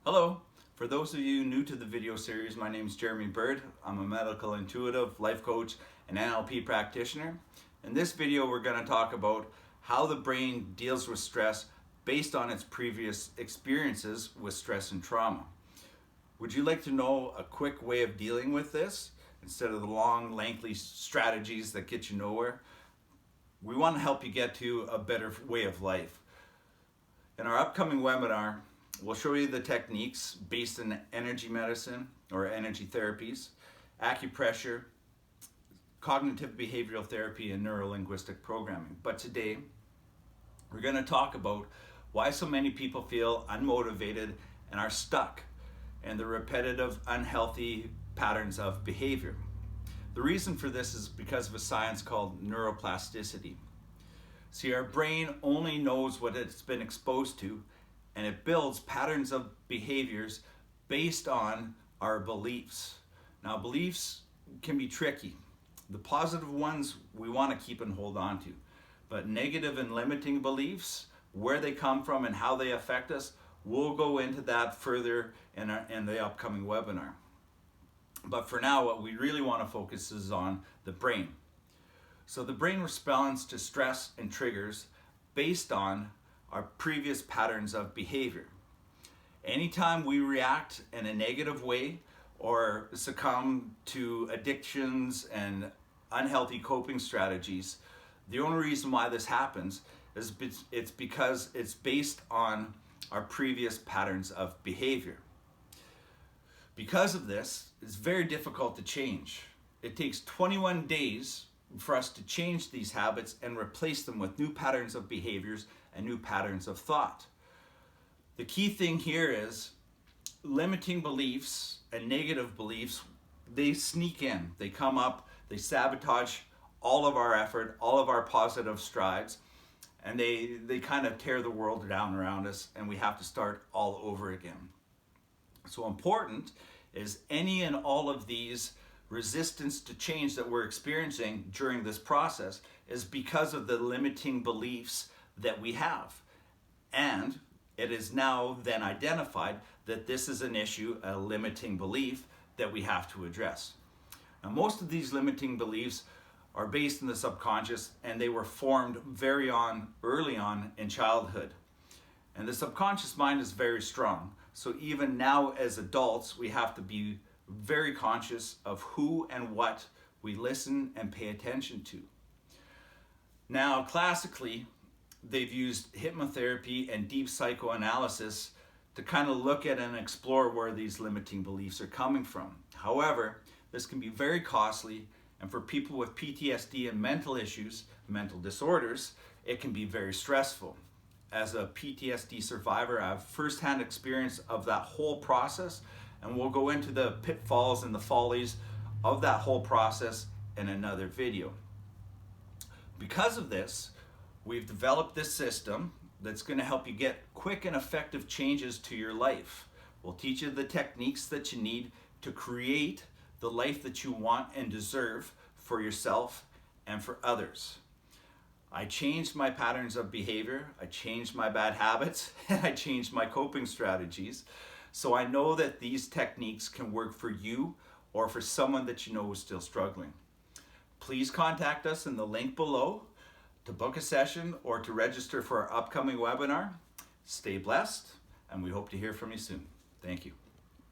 Hello. For those of you new to the video series, my name is Jeremy Bird. I'm a medical intuitive, life coach, and NLP practitioner. In this video, we're going to talk about how the brain deals with stress based on its previous experiences with stress and trauma. Would you like to know a quick way of dealing with this instead of the long, lengthy strategies that get you nowhere? We want to help you get to a better way of life. In our upcoming webinar, we'll show you the techniques based in energy medicine or energy therapies, acupressure, cognitive behavioral therapy, and neuro-linguistic programming. But today, we're going to talk about why so many people feel unmotivated and are stuck in the repetitive, unhealthy patterns of behavior. The reason for this is because of a science called neuroplasticity. See, our brain only knows what it's been exposed to, and it builds patterns of behaviors based on our beliefs. Now, beliefs can be tricky. The positive ones we want to keep and hold on to, but negative and limiting beliefs, where they come from and how they affect us, we'll go into that further in the upcoming webinar. But for now, what we really want to focus is on the brain. So the brain responds to stress and triggers based on our previous patterns of behavior. Anytime we react in a negative way or succumb to addictions and unhealthy coping strategies, the only reason why this happens is it's because it's based on our previous patterns of behavior. Because of this, it's very difficult to change. It takes 21 days for us to change these habits and replace them with new patterns of behaviors and new patterns of thought. The key thing here is limiting beliefs and negative beliefs, they sneak in, they come up, they sabotage all of our effort, all of our positive strides, and they kind of tear the world down around us, and we have to start all over again. So important is any and all of these resistance to change that we're experiencing during this process is because of the limiting beliefs that we have. And it is now then identified that this is an issue, a limiting belief that we have to address. Now, most of these limiting beliefs are based in the subconscious, and they were formed very early on in childhood. And the subconscious mind is very strong. So even now as adults, we have to be very conscious of who and what we listen and pay attention to. Now, classically, they've used hypnotherapy and deep psychoanalysis to kind of look at and explore where these limiting beliefs are coming from. However, this can be very costly, and for people with PTSD and mental issues, mental disorders, it can be very stressful. As a PTSD survivor, I have firsthand experience of that whole process, and we'll go into the pitfalls and the follies of that whole process in another video. Because of this, we've developed this system that's going to help you get quick and effective changes to your life. We'll teach you the techniques that you need to create the life that you want and deserve for yourself and for others. I changed my patterns of behavior, I changed my bad habits, and I changed my coping strategies. So I know that these techniques can work for you or for someone that you know is still struggling. Please contact us in the link below to book a session or to register for our upcoming webinar. Stay blessed, and we hope to hear from you soon. Thank you.